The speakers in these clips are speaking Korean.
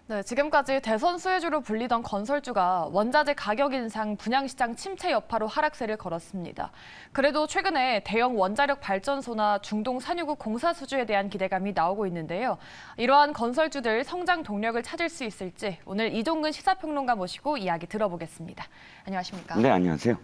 네, 지금까지 대선 수혜주로 불리던 건설주가 원자재 가격 인상, 분양시장 침체 여파로 하락세를 걸었습니다. 그래도 최근에 대형 원자력 발전소나 중동 산유국 공사 수주에 대한 기대감이 나오고 있는데요. 이러한 건설주들 성장 동력을 찾을 수 있을지 오늘 이종근 시사평론가 모시고 이야기 들어보겠습니다. 안녕하십니까? 네, 안녕하세요.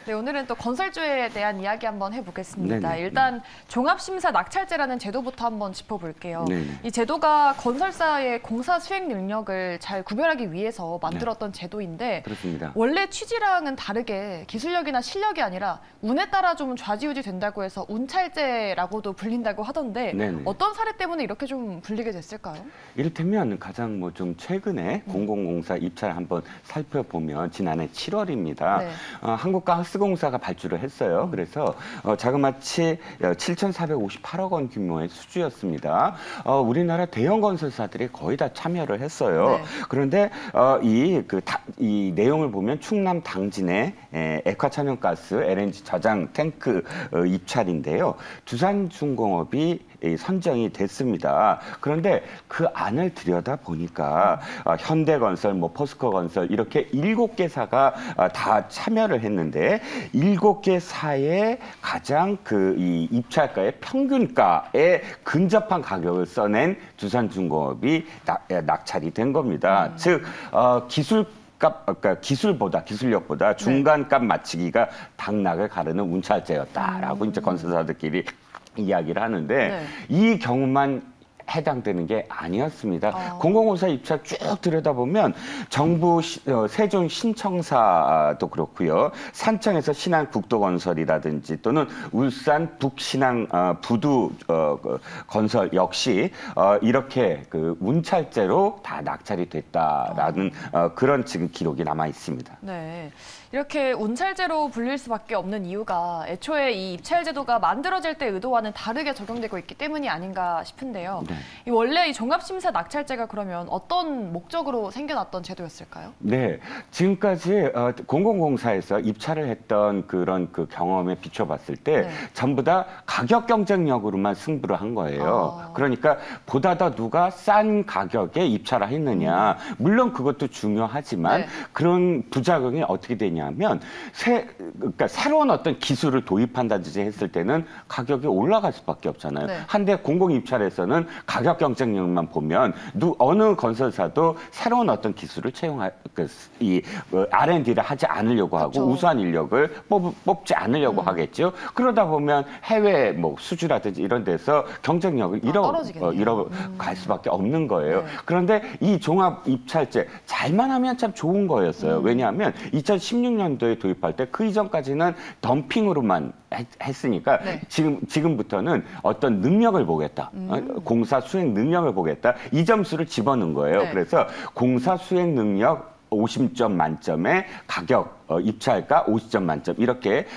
네, 오늘은 또 건설주에 대한 이야기 한번 해보겠습니다. 네네. 일단 종합심사 낙찰제라는 제도부터 한번 짚어볼게요. 네네. 이 제도가 건설사의 공사 수행 능력을 잘 구별하기 위해서 만들었던 제도인데 그렇습니다. 원래 취지랑은 다르게 기술력이나 실력이 아니라 운에 따라 좀 좌지우지 된다고 해서 운찰제라고도 불린다고 하던데 네네. 어떤 사례 때문에 이렇게 좀 불리게 됐을까요? 이를테면 가장 좀 최근에 공공공사 입찰을 한번 살펴보면 지난해 7월입니다. 네. 한국가스공사가 발주를 했어요. 그래서 자그마치 7,458억 원 규모의 수주였습니다. 우리나라 대형 건설사들이 거의 다 참여를 했어요. 네. 그런데 이 내용을 보면 충남 당진의 액화천연가스 LNG 저장 탱크 입찰인데요. 두산중공업이 선정이 됐습니다. 그런데 그 안을 들여다보니까 현대건설, 포스코건설 이렇게 7개사가 다 참여를 했는데 7개사의 가장 이 입찰가의 평균가에 근접한 가격을 써낸 두산중공업이 낙찰이 된 겁니다. 즉 기술력보다 중간값 맞추기가 당락을 가르는 운찰제였다라고 이제 건설사들끼리 이야기를 하는데 네. 이 경우만 해당되는 게 아니었습니다. 공공공사 입찰 쭉 들여다보면 정부 세종 신청사도 그렇고요. 산청에서 신안국도건설이라든지 또는 울산 북신항 부두 건설 역시 이렇게 운찰제로 다 낙찰이 됐다라는 그런 지금 기록이 남아 있습니다. 네, 이렇게 운찰제로 불릴 수밖에 없는 이유가 애초에 이 입찰제도가 만들어질 때 의도와는 다르게 적용되고 있기 때문이 아닌가 싶은데요. 네. 원래 이 종합심사 낙찰제가 그러면 어떤 목적으로 생겨났던 제도였을까요? 네, 지금까지 공공공사에서 입찰을 했던 그런 경험에 비춰봤을 때 네. 전부 다 가격 경쟁력으로만 승부를 한 거예요. 그러니까 보다 더 누가 싼 가격에 입찰을 했느냐. 물론 그것도 중요하지만 네. 그런 부작용이 어떻게 되냐면 그러니까 새로운 어떤 기술을 도입한다든지 했을 때는 가격이 올라갈 수밖에 없잖아요. 네. 한데 공공 입찰에서는 가격 경쟁력만 보면 어느 건설사도 새로운 어떤 기술을 R&D를 하지 않으려고 하고 그렇죠. 우수한 인력을 뽑지 않으려고 하겠죠. 그러다 보면 해외 수주라든지 이런 데서 경쟁력을 잃어갈 수밖에 없는 거예요. 네. 그런데 이 종합 입찰제 잘만 하면 참 좋은 거였어요. 왜냐하면 2016년도에 도입할 때 그 이전까지는 덤핑으로만 했으니까 네. 지금부터는 어떤 능력을 보겠다. 공사 수행 능력을 보겠다. 이 점수를 집어넣은 거예요. 네. 그래서 공사 수행 능력 50점 만점에 가격 입찰가 50점 만점 이렇게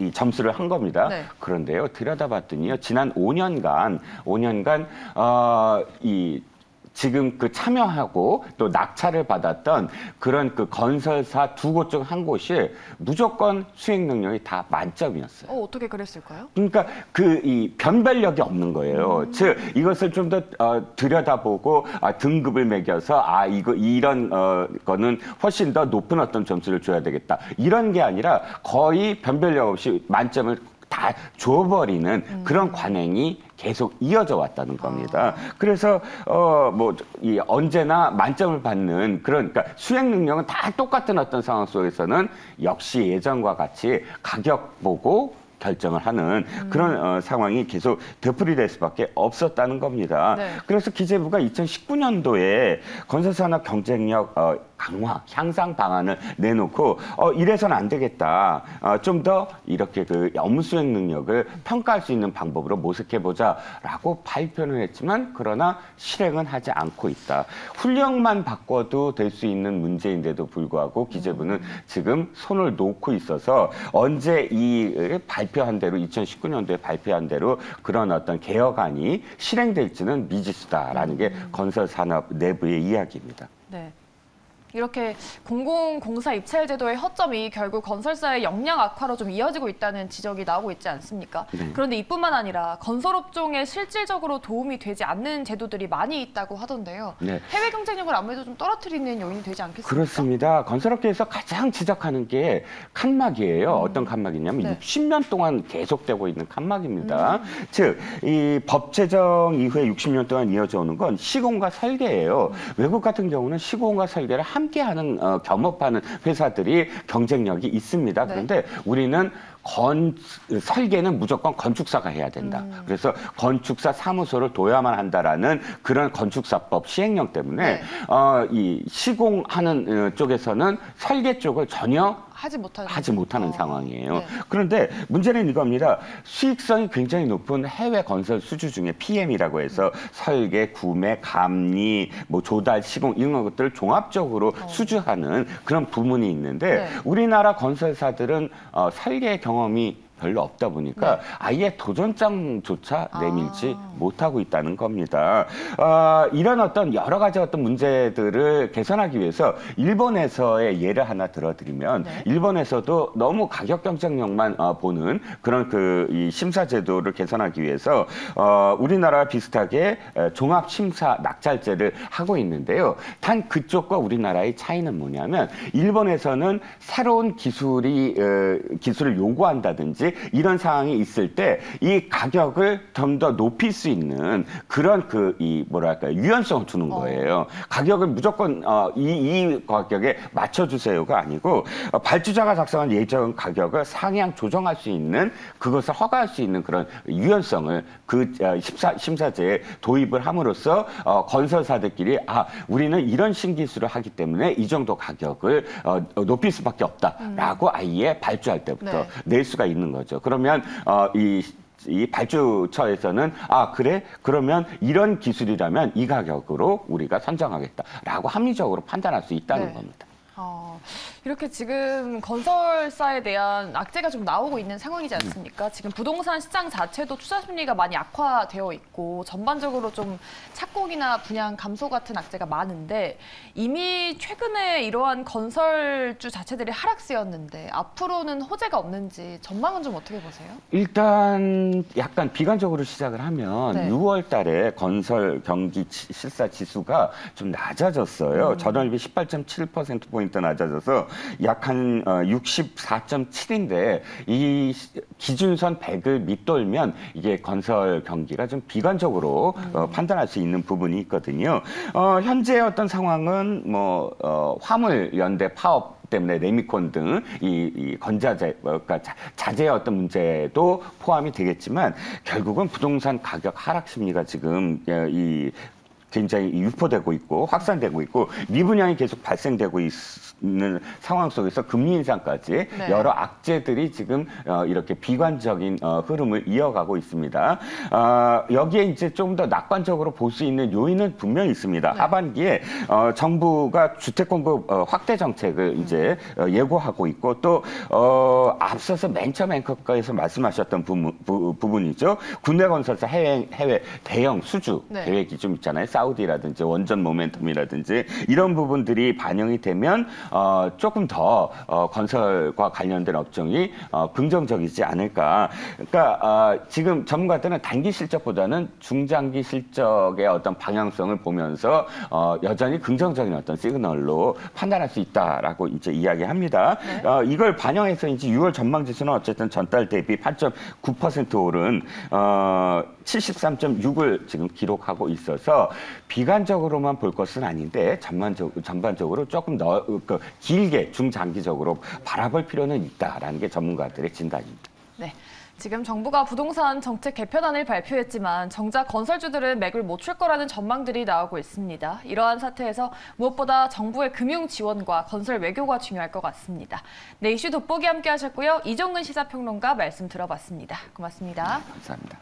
이 점수를 한 겁니다. 네. 그런데요, 들여다봤더니요, 지난 5년간 지금 참여하고 또 낙찰을 받았던 그런 건설사 2곳 중 한 곳이 무조건 수행 능력이 다 만점이었어요. 어떻게 그랬을까요? 그러니까 이 변별력이 없는 거예요. 즉 이것을 좀 더 들여다보고 등급을 매겨서 이런 거는 훨씬 더 높은 어떤 점수를 줘야 되겠다. 이런 게 아니라 거의 변별력 없이 만점을 다 줘버리는 그런 관행이 계속 이어져 왔다는 겁니다. 그래서 언제나 만점을 받는 그러니까 수행 능력은 다 똑같은 어떤 상황 속에서는 역시 예전과 같이 가격 보고 결정을 하는 그런 상황이 계속 되풀이될 수밖에 없었다는 겁니다. 네. 그래서 기재부가 2019년도에 건설산업 경쟁력 강화, 향상 방안을 내놓고 이래서는 안 되겠다. 좀 더 이렇게 업무 수행 능력을 평가할 수 있는 방법으로 모색해보자라고 발표는 했지만 그러나 실행은 하지 않고 있다. 훈령만 바꿔도 될 수 있는 문제인데도 불구하고 기재부는 지금 손을 놓고 있어서 언제 발표한 대로 2019년도에 발표한 대로 그런 어떤 개혁안이 실행될지는 미지수다라는 게 건설산업 내부의 이야기입니다. 네. 이렇게 공공공사 입찰 제도의 허점이 결국 건설사의 역량 악화로 좀 이어지고 있다는 지적이 나오고 있지 않습니까? 네. 그런데 이뿐만 아니라 건설업종에 실질적으로 도움이 되지 않는 제도들이 많이 있다고 하던데요. 네. 해외 경쟁력을 아무래도 좀 떨어뜨리는 요인이 되지 않겠습니까? 그렇습니다. 건설업계에서 가장 지적하는 게 칸막이에요. 어떤 칸막이냐면 네. 60년 동안 계속되고 있는 칸막입니다. 즉, 이 법 제정 이후에 60년 동안 이어져 오는 건 시공과 설계예요. 외국 같은 경우는 시공과 설계를 함께하는 겸업하는 회사들이 경쟁력이 있습니다. 네. 그런데 우리는 설계는 무조건 건축사가 해야 된다. 그래서 건축사 사무소를 둬야만 한다라는 그런 건축사법 시행령 때문에 네. 이 시공하는 쪽에서는 설계 쪽을 전혀 하지 못하는 상황이에요. 네. 그런데 문제는 이겁니다. 수익성이 굉장히 높은 해외 건설 수주 중에 PM이라고 해서 설계, 구매, 감리, 뭐 조달, 시공 이런 것들을 종합적으로 수주하는 그런 부문이 있는데 네. 우리나라 건설사들은 설계 경험이 별로 없다 보니까 네. 아예 도전장조차 내밀지 못하고 있다는 겁니다. 이런 어떤 여러 가지 어떤 문제들을 개선하기 위해서 일본에서의 예를 하나 들어드리면 네. 일본에서도 너무 가격 경쟁력만 보는 그런 이 심사 제도를 개선하기 위해서 우리나라 비슷하게 종합 심사 낙찰제를 하고 있는데요. 단 그쪽과 우리나라의 차이는 뭐냐면 일본에서는 새로운 기술을 요구한다든지 이런 상황이 있을 때 이 가격을 좀 더 높일 수 있는 그런 유연성을 두는 거예요. 가격을 무조건 이 가격에 맞춰주세요가 아니고 발주자가 작성한 예정 가격을 상향 조정할 수 있는 그것을 허가할 수 있는 그런 유연성을 심사제에 도입을 함으로써 건설사들끼리 우리는 이런 신기술을 하기 때문에 이 정도 가격을 높일 수밖에 없다라고 아예 발주할 때부터 네. 낼 수가 있는 거죠. 그러면 이 발주처에서는 그래? 그러면 이런 기술이라면 이 가격으로 우리가 선정하겠다라고 합리적으로 판단할 수 있다는 네. 겁니다. 이렇게 지금 건설사에 대한 악재가 좀 나오고 있는 상황이지 않습니까? 지금 부동산 시장 자체도 투자 심리가 많이 악화되어 있고 전반적으로 좀 착공이나 분양 감소 같은 악재가 많은데 이미 최근에 이러한 건설주 자체들이 하락세였는데 앞으로는 호재가 없는지 전망은 좀 어떻게 보세요? 일단 약간 비관적으로 시작을 하면 네. 6월 달에 건설 경기 실사 지수가 좀 낮아졌어요. 전월비 18.7%포인트 낮아져서 약 한 64.7인데 이 기준선 100을 밑돌면 이게 건설 경기가 좀 비관적으로 판단할 수 있는 부분이 있거든요. 현재 어떤 상황은 화물 연대 파업 때문에 레미콘 등 이 건자재, 그러니까 자재의 어떤 문제도 포함이 되겠지만 결국은 부동산 가격 하락 심리가 지금 굉장히 유포되고 있고 확산되고 있고 미분양이 계속 발생되고 있는 상황 속에서 금리 인상까지 네. 여러 악재들이 지금 이렇게 비관적인 흐름을 이어가고 있습니다. 여기에 이제 좀 더 낙관적으로 볼 수 있는 요인은 분명히 있습니다. 네. 하반기에 정부가 주택 공급 확대 정책을 이제 예고하고 있고 또 앞서서 맨 처음 앵커에서 말씀하셨던 부분이죠. 국내 건설사 해외 대형 수주 네. 계획이 좀 있잖아요. 사우디라든지 원전 모멘텀이라든지 이런 부분들이 반영이 되면 조금 더 건설과 관련된 업종이 긍정적이지 않을까. 그러니까 지금 전문가들은 단기 실적보다는 중장기 실적의 어떤 방향성을 보면서 여전히 긍정적인 어떤 시그널로 판단할 수 있다라고 이제 이야기합니다. 네. 이걸 반영해서 이제 6월 전망 지수는 어쨌든 전달 대비 8.9% 오른 73.6을 지금 기록하고 있어서 비관적으로만 볼 것은 아닌데 전반적으로 조금 더 길게 중장기적으로 바라볼 필요는 있다라는 게 전문가들의 진단입니다. 네. 지금 정부가 부동산 정책 개편안을 발표했지만 정작 건설주들은 맥을 못 출 거라는 전망들이 나오고 있습니다. 이러한 사태에서 무엇보다 정부의 금융 지원과 건설 외교가 중요할 것 같습니다. 네, 이슈 돋보기 함께 하셨고요. 이종근 시사평론가 말씀 들어봤습니다. 고맙습니다. 감사합니다.